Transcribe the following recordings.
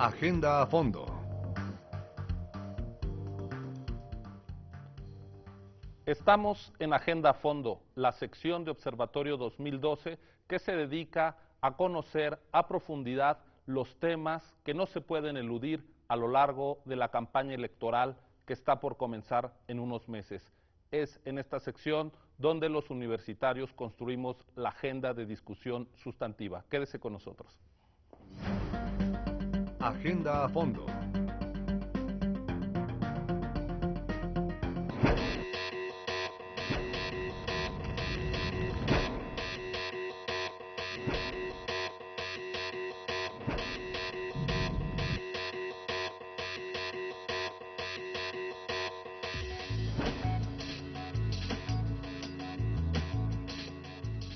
Agenda a fondo. Estamos en Agenda a Fondo, la sección de Observatorio 2012 que se dedica a conocer a profundidad los temas que no se pueden eludir a lo largo de la campaña electoral que está por comenzar en unos meses. Es en esta sección donde los universitarios construimos la agenda de discusión sustantiva. Quédese con nosotros. Agenda a fondo.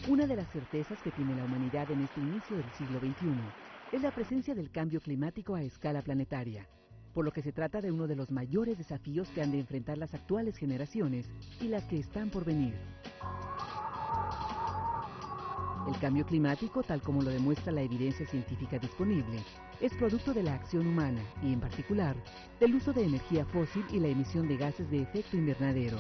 Una de las certezas que tiene la humanidad en este inicio del siglo XXI es la presencia del cambio climático a escala planetaria, por lo que se trata de uno de los mayores desafíos que han de enfrentar las actuales generaciones y las que están por venir. El cambio climático, tal como lo demuestra la evidencia científica disponible, es producto de la acción humana y, en particular, del uso de energía fósil y la emisión de gases de efecto invernadero.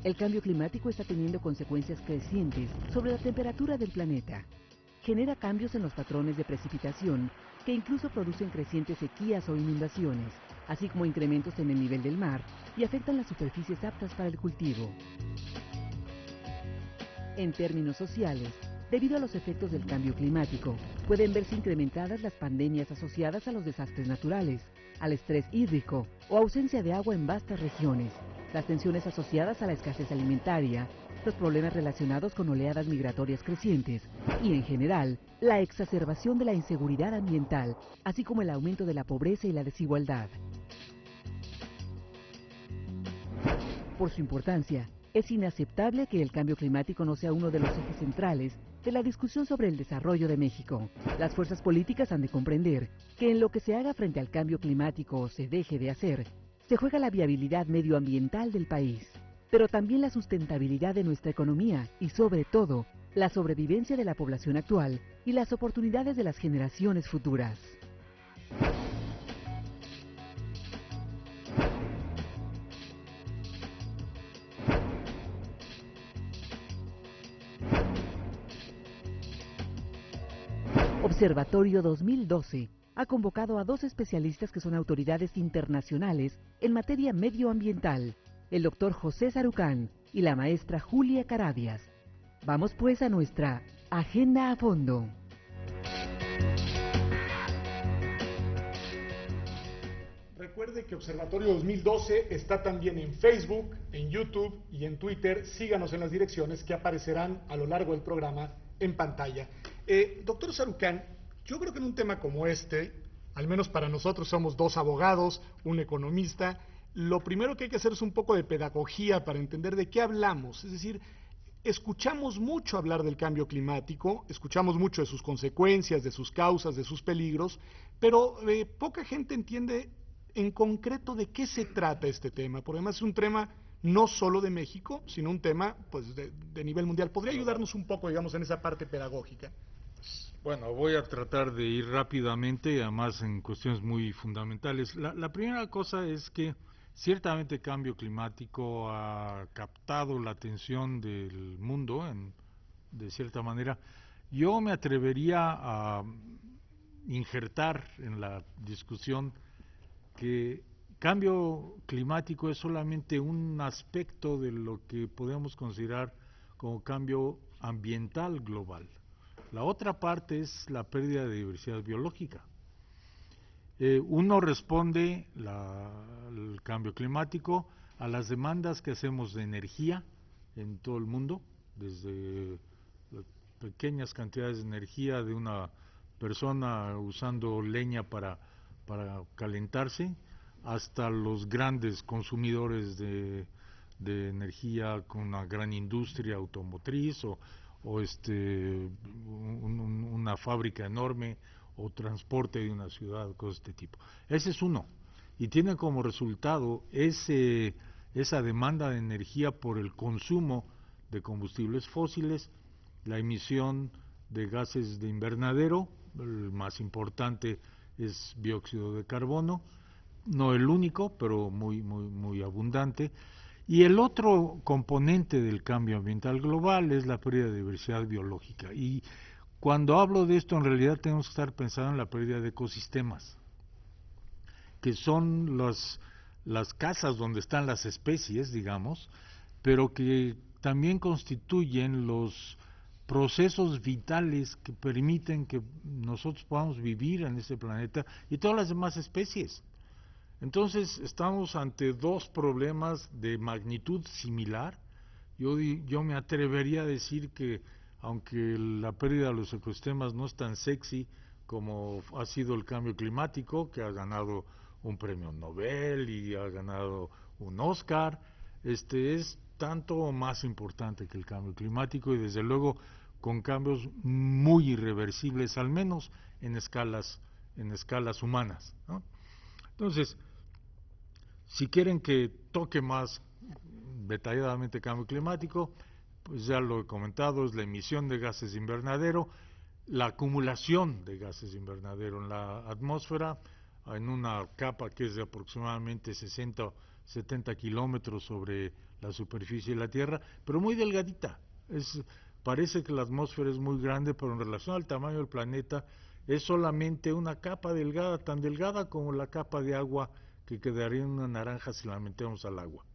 El cambio climático está teniendo consecuencias crecientes sobre la temperatura del planeta. Genera cambios en los patrones de precipitación que incluso producen crecientes sequías o inundaciones, así como incrementos en el nivel del mar y afectan las superficies aptas para el cultivo. En términos sociales, debido a los efectos del cambio climático, pueden verse incrementadas las pandemias asociadas a los desastres naturales, al estrés hídrico o ausencia de agua en vastas regiones, las tensiones asociadas a la escasez alimentaria, los problemas relacionados con oleadas migratorias crecientes y, en general, la exacerbación de la inseguridad ambiental, así como el aumento de la pobreza y la desigualdad. Por su importancia, es inaceptable que el cambio climático no sea uno de los ejes centrales de la discusión sobre el desarrollo de México. Las fuerzas políticas han de comprender que en lo que se haga frente al cambio climático o se deje de hacer, se juega la viabilidad medioambiental del país, pero también la sustentabilidad de nuestra economía y, sobre todo, la sobrevivencia de la población actual y las oportunidades de las generaciones futuras. Observatorio 2012 ha convocado a dos especialistas que son autoridades internacionales en materia medioambiental, el doctor José Sarucán y la maestra Julia Carabias. Vamos pues a nuestra Agenda a Fondo. Recuerde que Observatorio 2012 está también en Facebook, en YouTube y en Twitter. Síganos en las direcciones que aparecerán a lo largo del programa en pantalla. Doctor Sarucán, yo creo que en un tema como este, al menos para nosotros somos dos abogados, un economista, lo primero que hay que hacer es un poco de pedagogía para entender de qué hablamos. Es decir, escuchamos mucho hablar del cambio climático, escuchamos mucho de sus consecuencias, de sus causas, de sus peligros, pero poca gente entiende en concreto de qué se trata este tema, porque además es un tema no solo de México, sino un tema pues de nivel mundial. ¿Podría ayudarnos un poco, digamos, en esa parte pedagógica? Bueno, voy a tratar de ir rápidamente, además en cuestiones muy fundamentales. La primera cosa es que ciertamente el cambio climático ha captado la atención del mundo, de cierta manera. Yo me atrevería a injertar en la discusión que cambio climático es solamente un aspecto de lo que podemos considerar como cambio ambiental global. La otra parte es la pérdida de diversidad biológica. Uno responde el cambio climático a las demandas que hacemos de energía en todo el mundo, desde pequeñas cantidades de energía de una persona usando leña para calentarse, hasta los grandes consumidores de energía con una gran industria automotriz o una fábrica enorme o transporte de una ciudad, cosas de este tipo. Ese es uno. Y tiene como resultado esa demanda de energía por el consumo de combustibles fósiles, la emisión de gases de invernadero. El más importante es dióxido de carbono, no el único, pero muy abundante. Y el otro componente del cambio ambiental global es la pérdida de diversidad biológica. Y cuando hablo de esto, en realidad tenemos que estar pensando en la pérdida de ecosistemas, que son las casas donde están las especies, digamos, pero que también constituyen los procesos vitales que permiten que nosotros podamos vivir en este planeta y todas las demás especies. Entonces estamos ante dos problemas de magnitud similar. Yo me atrevería a decir que aunque la pérdida de los ecosistemas no es tan sexy como ha sido el cambio climático, que ha ganado un premio Nobel y ha ganado un Oscar, es tanto o más importante que el cambio climático, y desde luego con cambios muy irreversibles, al menos en escalas humanas, ¿no? Entonces, si quieren que toque más detalladamente el cambio climático, pues ya lo he comentado, es la emisión de gases de invernadero, la acumulación de gases de invernadero en la atmósfera, en una capa que es de aproximadamente 60 o 70 kilómetros sobre la superficie de la Tierra, pero muy delgadita. Parece que la atmósfera es muy grande, pero en relación al tamaño del planeta es solamente una capa delgada, tan delgada como la capa de agua que quedaría en una naranja si la metemos al agua,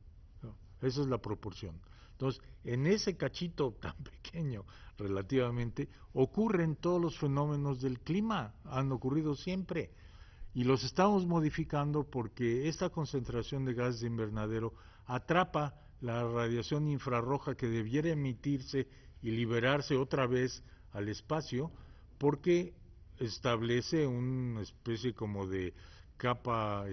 ¿no? Esa es la proporción. Entonces, en ese cachito tan pequeño relativamente, ocurren todos los fenómenos del clima, han ocurrido siempre, y los estamos modificando porque esta concentración de gases de invernadero atrapa la radiación infrarroja que debiera emitirse y liberarse otra vez al espacio, porque establece una especie como de capa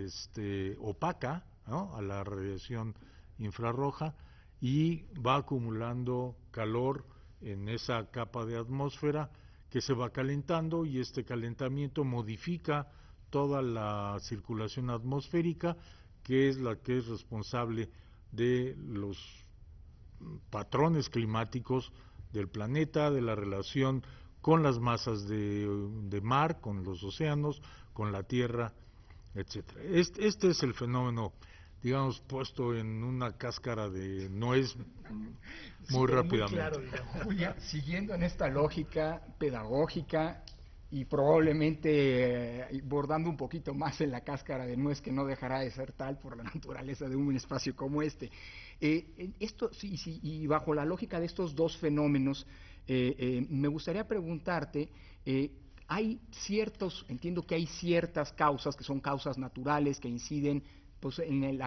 opaca, ¿no?, a la radiación infrarroja, y va acumulando calor en esa capa de atmósfera que se va calentando, y este calentamiento modifica toda la circulación atmosférica, que es la que es responsable de los patrones climáticos del planeta, de la relación con las masas de mar, con los océanos, con la Tierra, etcétera. Este es el fenómeno, digamos, puesto en una cáscara de nuez muy rápidamente. Muy claro, digamos. Julia, siguiendo en esta lógica pedagógica y probablemente bordando un poquito más en la cáscara de nuez, que no dejará de ser tal por la naturaleza de un espacio como este. Y bajo la lógica de estos dos fenómenos, me gustaría preguntarte, entiendo que hay ciertas causas que son causas naturales que inciden pues en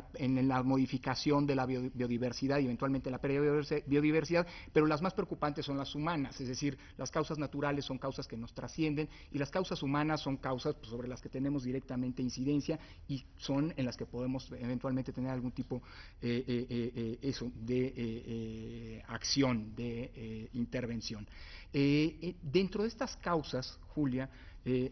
la modificación de la biodiversidad y eventualmente la pérdida de biodiversidad, pero las más preocupantes son las humanas, es decir, las causas naturales son causas que nos trascienden y las causas humanas son causas pues, sobre las que tenemos directamente incidencia y son en las que podemos eventualmente tener algún tipo de acción, de intervención. Dentro de estas causas, Julia,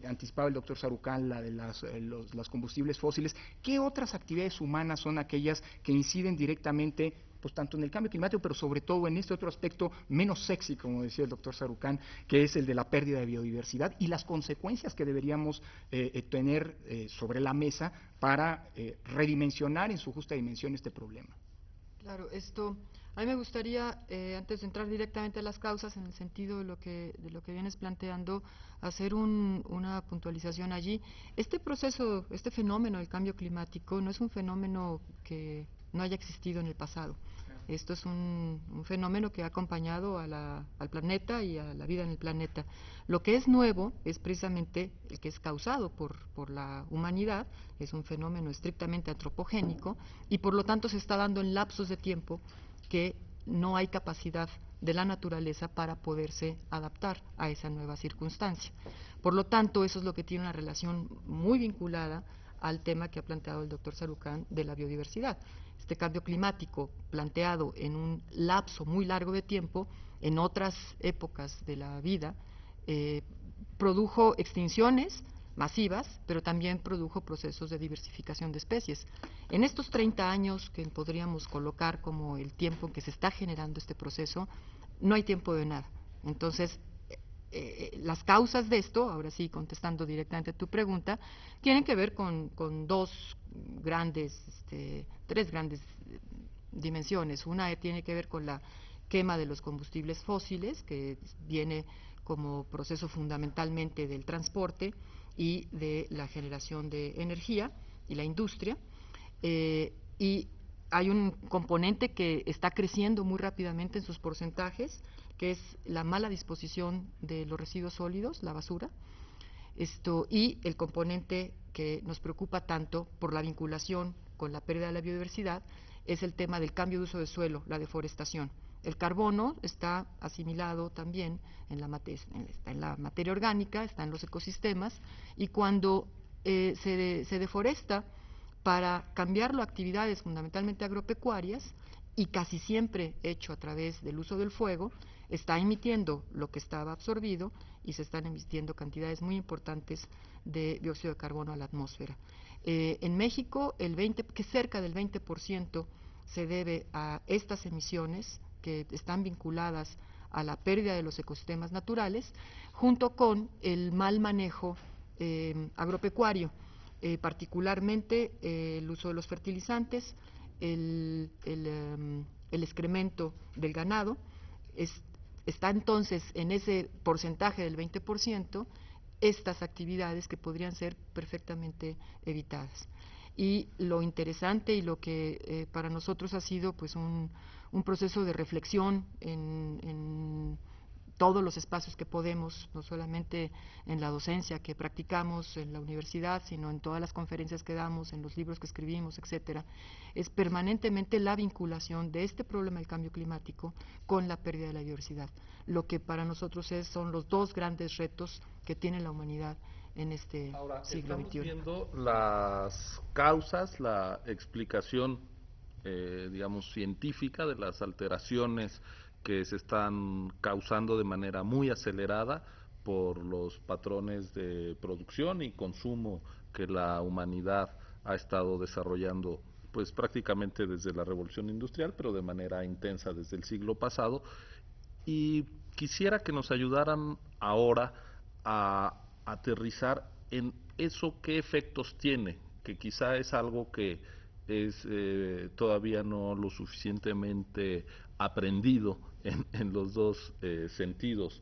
anticipaba el doctor Sarucán la de los combustibles fósiles, ¿qué otras actividades humanas son aquellas que inciden directamente, pues tanto en el cambio climático, pero sobre todo en este otro aspecto menos sexy, como decía el doctor Sarucán, que es el de la pérdida de biodiversidad y las consecuencias que deberíamos tener sobre la mesa para redimensionar en su justa dimensión este problema? Claro, a mí me gustaría, antes de entrar directamente a las causas, en el sentido de lo que vienes planteando, hacer una puntualización allí. Este proceso, este fenómeno del cambio climático no es un fenómeno que no haya existido en el pasado. Esto es un fenómeno que ha acompañado al planeta y a la vida en el planeta. Lo que es nuevo es precisamente el que es causado por la humanidad, es un fenómeno estrictamente antropogénico y por lo tanto se está dando en lapsos de tiempo que no hay capacidad de la naturaleza para poderse adaptar a esa nueva circunstancia. Por lo tanto, eso es lo que tiene una relación muy vinculada al tema que ha planteado el doctor Sarucán de la biodiversidad. Este cambio climático planteado en un lapso muy largo de tiempo, en otras épocas de la vida, produjo extinciones masivas, pero también produjo procesos de diversificación de especies. En estos 30 años que podríamos colocar como el tiempo en que se está generando este proceso, no hay tiempo de nada. Entonces, las causas de esto, ahora sí contestando directamente a tu pregunta, tienen que ver con tres grandes dimensiones. Una tiene que ver con la quema de los combustibles fósiles, que viene como proceso fundamentalmente del transporte y de la generación de energía y la industria. Y hay un componente que está creciendo muy rápidamente en sus porcentajes, que es la mala disposición de los residuos sólidos, la basura, y el componente que nos preocupa tanto por la vinculación con la pérdida de la biodiversidad es el tema del cambio de uso de suelo, la deforestación. El carbono está asimilado también está en la materia orgánica, está en los ecosistemas, y cuando se deforesta para cambiarlo a actividades fundamentalmente agropecuarias, y casi siempre hecho a través del uso del fuego, está emitiendo lo que estaba absorbido y se están emitiendo cantidades muy importantes de dióxido de carbono a la atmósfera. En México, que cerca del 20% se debe a estas emisiones que están vinculadas a la pérdida de los ecosistemas naturales, junto con el mal manejo agropecuario, particularmente el uso de los fertilizantes, el excremento del ganado. Está entonces en ese porcentaje del 20% estas actividades que podrían ser perfectamente evitadas. Y lo interesante y lo que para nosotros ha sido pues un proceso de reflexión en todos los espacios que podemos, no solamente en la docencia que practicamos en la universidad, sino en todas las conferencias que damos, en los libros que escribimos, etcétera, es permanentemente la vinculación de este problema del cambio climático con la pérdida de la biodiversidad, lo que para nosotros son los dos grandes retos que tiene la humanidad en este siglo XXI. Estamos viendo las causas, la explicación, digamos, científica de las alteraciones que se están causando de manera muy acelerada por los patrones de producción y consumo que la humanidad ha estado desarrollando pues prácticamente desde la Revolución Industrial, pero de manera intensa desde el siglo pasado. Y quisiera que nos ayudaran ahora a aterrizar en eso, qué efectos tiene, que quizá es algo que es todavía no lo suficientemente aprendido en los dos sentidos,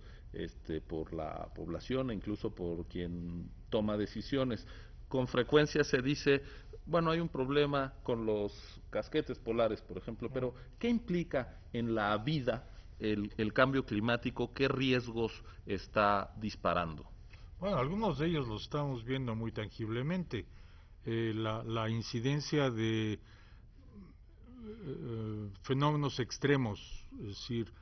por la población e incluso por quien toma decisiones. Con frecuencia se dice, bueno, hay un problema con los casquetes polares, por ejemplo, pero ¿qué implica en la vida el cambio climático? ¿Qué riesgos está disparando? Bueno, algunos de ellos los estamos viendo muy tangiblemente. La incidencia de fenómenos extremos, es decir,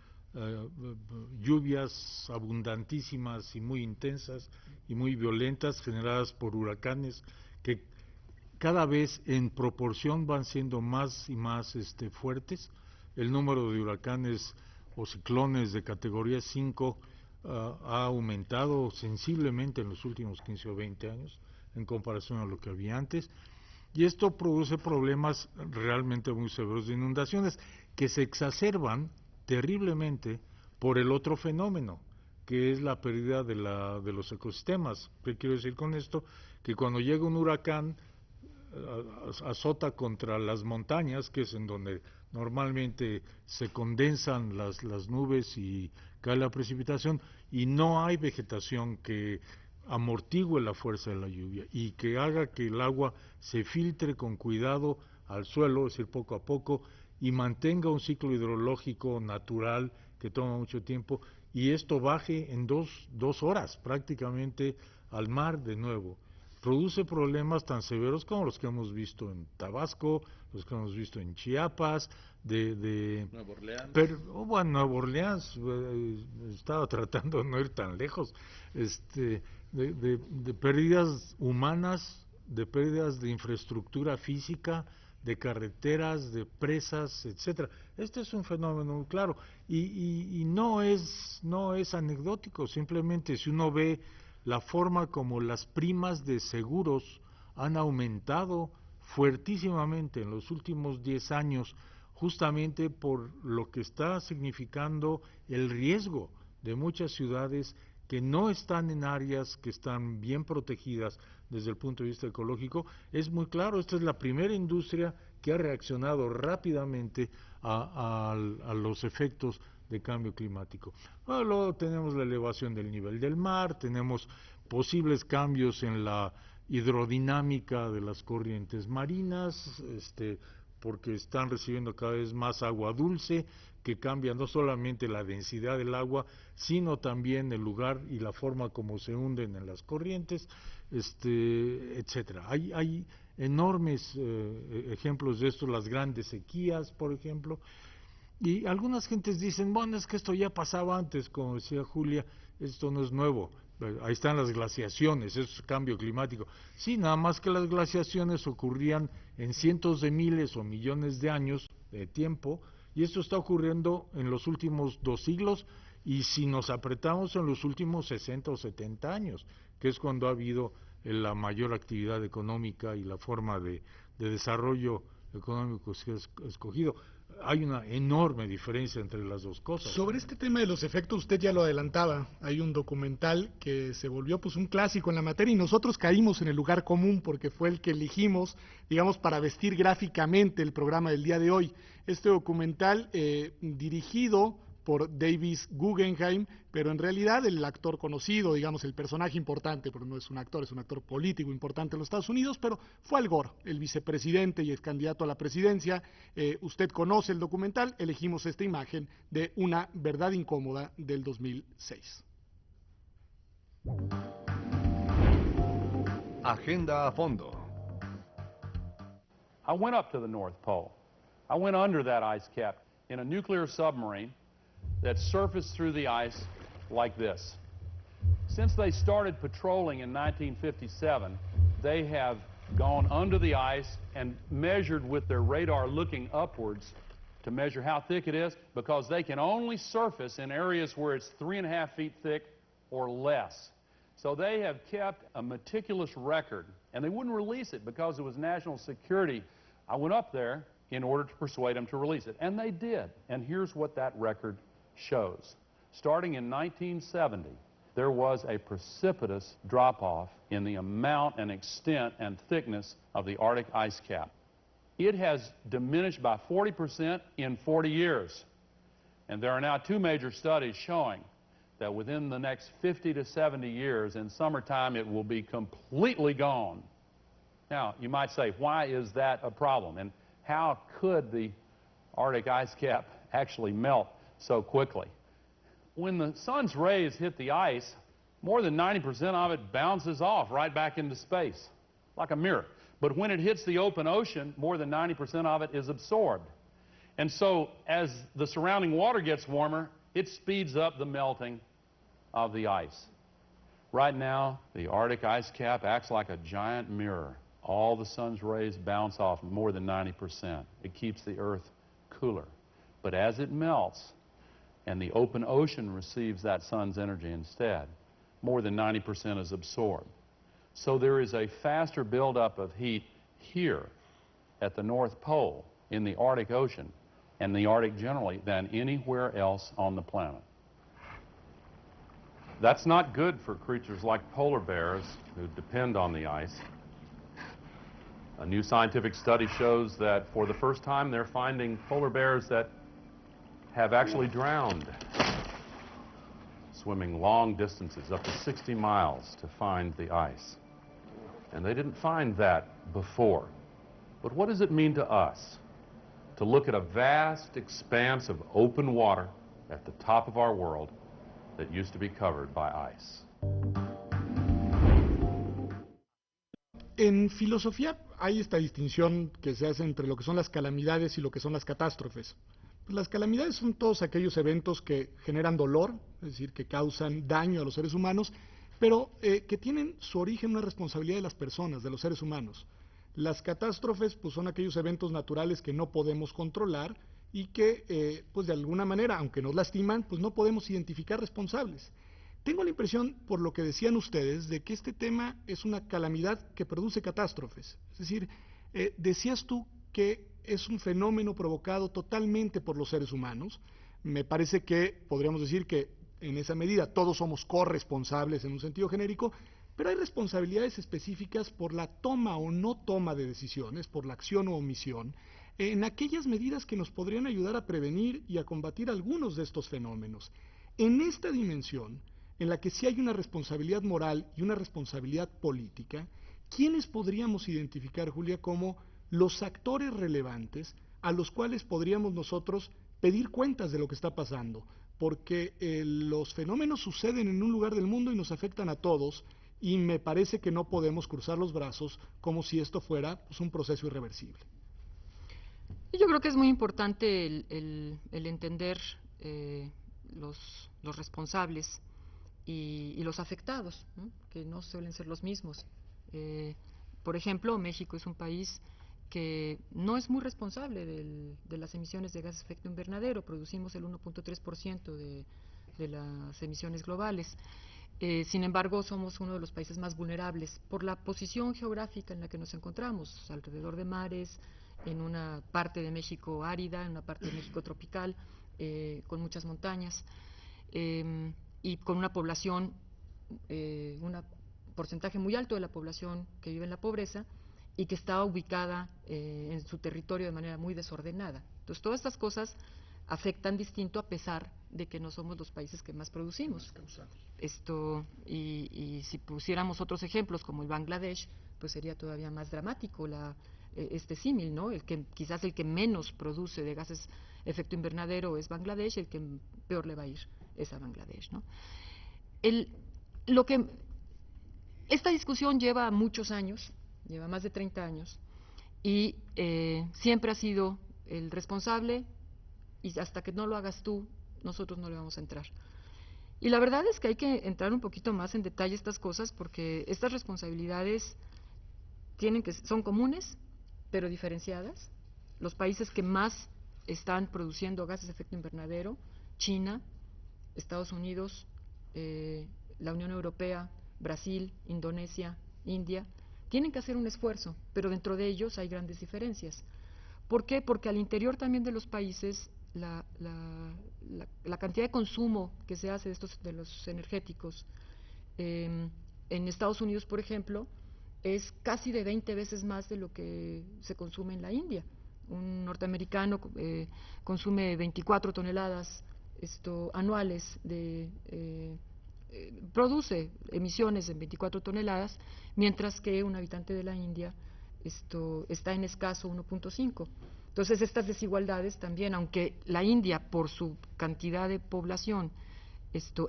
lluvias abundantísimas y muy intensas y muy violentas generadas por huracanes que cada vez en proporción van siendo más y más fuertes. El número de huracanes o ciclones de categoría 5 ha aumentado sensiblemente en los últimos 15 o 20 años en comparación a lo que había antes, y esto produce problemas realmente muy severos de inundaciones que se exacerban terriblemente por el otro fenómeno, que es la pérdida de los ecosistemas. ¿Qué quiero decir con esto? Que cuando llega un huracán azota contra las montañas, que es en donde normalmente se condensan las nubes y cae la precipitación, y no hay vegetación que amortigüe la fuerza de la lluvia y que haga que el agua se filtre con cuidado al suelo, es decir, poco a poco, y mantenga un ciclo hidrológico natural que toma mucho tiempo, y esto baje en dos horas prácticamente al mar de nuevo. Produce problemas tan severos como los que hemos visto en Tabasco, los que hemos visto en Chiapas, Nueva Orleans. Bueno, Nueva Orleans, estaba tratando de no ir tan lejos, de pérdidas humanas, de pérdidas de infraestructura física, de carreteras, de presas, etcétera. Este es un fenómeno muy claro y no es anecdótico. Simplemente si uno ve la forma como las primas de seguros han aumentado fuertísimamente en los últimos 10 años, justamente por lo que está significando el riesgo de muchas ciudades que no están en áreas que están bien protegidas desde el punto de vista ecológico, es muy claro. Esta es la primera industria que ha reaccionado rápidamente a los efectos de cambio climático. Bueno, luego tenemos la elevación del nivel del mar, tenemos posibles cambios en la hidrodinámica de las corrientes marinas, porque están recibiendo cada vez más agua dulce, que cambia no solamente la densidad del agua, sino también el lugar y la forma como se hunden en las corrientes, etcétera. Hay enormes ejemplos de esto, las grandes sequías, por ejemplo, y algunas gentes dicen, bueno, es que esto ya pasaba antes, como decía Julia, esto no es nuevo. Ahí están las glaciaciones, eso es cambio climático. Sí, nada más que las glaciaciones ocurrían en cientos de miles o millones de años de tiempo, y esto está ocurriendo en los últimos 2 siglos, y si nos apretamos en los últimos 60 o 70 años, que es cuando ha habido la mayor actividad económica y la forma de desarrollo económico que es escogido. Hay una enorme diferencia entre las dos cosas. Sobre este tema de los efectos, usted ya lo adelantaba, hay un documental que se volvió pues un clásico en la materia y nosotros caímos en el lugar común porque fue el que elegimos, digamos, para vestir gráficamente el programa del día de hoy. Este documental dirigido por Davis Guggenheim, pero en realidad el actor conocido, digamos el personaje importante, pero no es un actor, es un actor político importante en los Estados Unidos, pero fue Al Gore, el vicepresidente y ex candidato a la presidencia. Usted conoce el documental, elegimos esta imagen de Una verdad incómoda del 2006. Agenda a fondo. I went up to the North Pole. I went under that ice cap in a nuclear submarine that surfaced through the ice like this. Since they started patrolling in 1957, they have gone under the ice and measured with their radar looking upwards to measure how thick it is, because they can only surface in areas where it's 3.5 feet thick or less. So they have kept a meticulous record, and they wouldn't release it because it was national security. I went up there in order to persuade them to release it, and they did. And here's what that record shows. Starting in 1970, there was a precipitous drop-off in the amount and extent and thickness of the Arctic ice cap. It has diminished by 40% in 40 years. And there are now 2 major studies showing that within the next 50 to 70 years, in summertime, it will be completely gone. Now, you might say, why is that a problem? And how could the Arctic ice cap actually melt so quickly? When the sun's rays hit the ice, more than 90% of it bounces off right back into space, like a mirror. But when it hits the open ocean, more than 90% of it is absorbed. And so as the surrounding water gets warmer, it speeds up the melting of the ice. Right now, the Arctic ice cap acts like a giant mirror. All the sun's rays bounce off more than 90%. It keeps the Earth cooler. But as it melts, and the open ocean receives that sun's energy instead, more than 90% is absorbed. So there is a faster buildup of heat here at the North Pole, in the Arctic Ocean, and the Arctic generally, than anywhere else on the planet. That's not good for creatures like polar bears who depend on the ice. A new scientific study shows that for the first time they're finding polar bears that have actually drowned, swimming long distances, up to 60 miles, to find the ice. And they didn't find that before. But what does it mean to us to look at a vast expanse of open water at the top of our world that used to be covered by ice? En filosofía hay esta distinción que se hace entre lo que son las calamidades y lo que son las catástrofes. Las calamidades son todos aquellos eventos que generan dolor, es decir, que causan daño a los seres humanos, pero que tienen su origen en una responsabilidad de las personas, de los seres humanos. Las catástrofes pues, son aquellos eventos naturales que no podemos controlar y que, pues de alguna manera, aunque nos lastiman, pues no podemos identificar responsables. Tengo la impresión, por lo que decían ustedes, de que este tema es una calamidad que produce catástrofes. Es decir, decías tú que es un fenómeno provocado totalmente por los seres humanos. Me parece que podríamos decir que en esa medida. Todos somos corresponsables en un sentido genérico, pero hay responsabilidades específicas por la toma o no toma de decisiones, por la acción o omisión, en aquellas medidas que nos podrían ayudar a prevenir y a combatir algunos de estos fenómenos. En esta dimensión, en la que sí hay una responsabilidad moral y una responsabilidad política, ¿quiénes podríamos identificar, Julia, como los actores relevantes a los cuales podríamos nosotros pedir cuentas de lo que está pasando? Porque los fenómenos suceden en un lugar del mundo y nos afectan a todos, y me parece que no podemos cruzar los brazos como si esto fuera pues, un proceso irreversible. Yo creo que es muy importante el entender los responsables y los afectados, ¿no? Que no suelen ser los mismos. Por ejemplo, México es un país que no es muy responsable de las emisiones de gases de efecto invernadero. Producimos el 1.3% de las emisiones globales. Sin embargo, somos uno de los países más vulnerables por la posición geográfica en la que nos encontramos, alrededor de mares, en una parte de México árida, en una parte de México tropical, con muchas montañas, y con una población, un porcentaje muy alto de la población que vive en la pobreza y que está ubicada en su territorio de manera muy desordenada. Entonces, todas estas cosas afectan distinto a pesar de que no somos los países que más producimos. Y si pusiéramos otros ejemplos como el Bangladesh, pues sería todavía más dramático este símil, ¿no? Quizás el que menos produce de gases de efecto invernadero es Bangladesh, el que peor le va a ir es a Bangladesh, ¿no? Esta discusión lleva muchos años, lleva más de 30 años, y siempre ha sido el responsable, y hasta que no lo hagas tú, nosotros no le vamos a entrar. Y la verdad es que hay que entrar un poquito más en detalle estas cosas, porque estas responsabilidades son comunes, pero diferenciadas. Los países que más están produciendo gases de efecto invernadero, China, Estados Unidos, la Unión Europea, Brasil, Indonesia, India, tienen que hacer un esfuerzo, pero dentro de ellos hay grandes diferencias. ¿Por qué? Porque al interior también de los países la cantidad de consumo que se hace de los energéticos en Estados Unidos, por ejemplo, es casi de 20 veces más de lo que se consume en la India. Un norteamericano consume 24 toneladas anuales produce emisiones en 24 toneladas, mientras que un habitante de la India está en escaso 1.5. Entonces, estas desigualdades también, aunque la India, por su cantidad de población,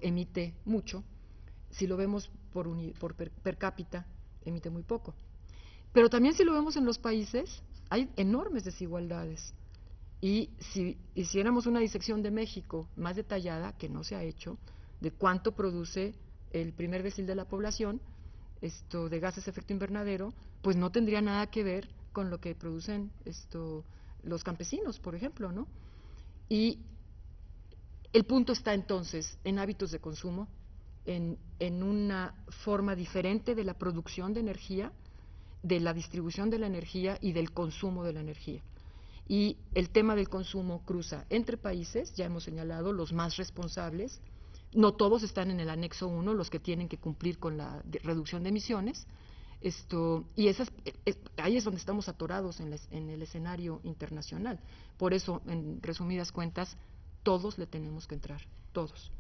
emite mucho, si lo vemos por per cápita, emite muy poco. Pero también si lo vemos en los países, hay enormes desigualdades. Y si hiciéramos una disección de México más detallada, que no se ha hecho, de cuánto produce el primer decil de la población de gases de efecto invernadero, pues no tendría nada que ver con lo que producen los campesinos, por ejemplo, ¿no? Y el punto está entonces en hábitos de consumo, en una forma diferente de la producción de energía, de la distribución de la energía y del consumo de la energía. Y el tema del consumo cruza entre países, ya hemos señalado, los más responsables. No todos están en el anexo 1, los que tienen que cumplir con la reducción de emisiones, y ahí es donde estamos atorados en el escenario internacional. Por eso, en resumidas cuentas, todos le tenemos que entrar, todos.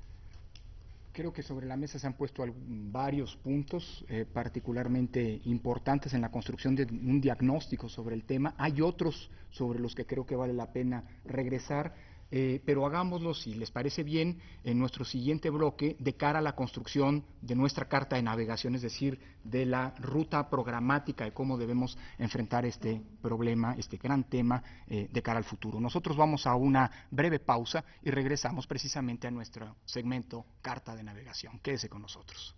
Creo que sobre la mesa se han puesto varios puntos particularmente importantes en la construcción de un diagnóstico sobre el tema. Hay otros sobre los que creo que vale la pena regresar, pero hagámoslo, si les parece bien, en nuestro siguiente bloque de cara a la construcción de nuestra carta de navegación, es decir, de la ruta programática de cómo debemos enfrentar este problema, este gran tema de cara al futuro. Nosotros vamos a una breve pausa y regresamos precisamente a nuestro segmento Carta de Navegación. Quédese con nosotros.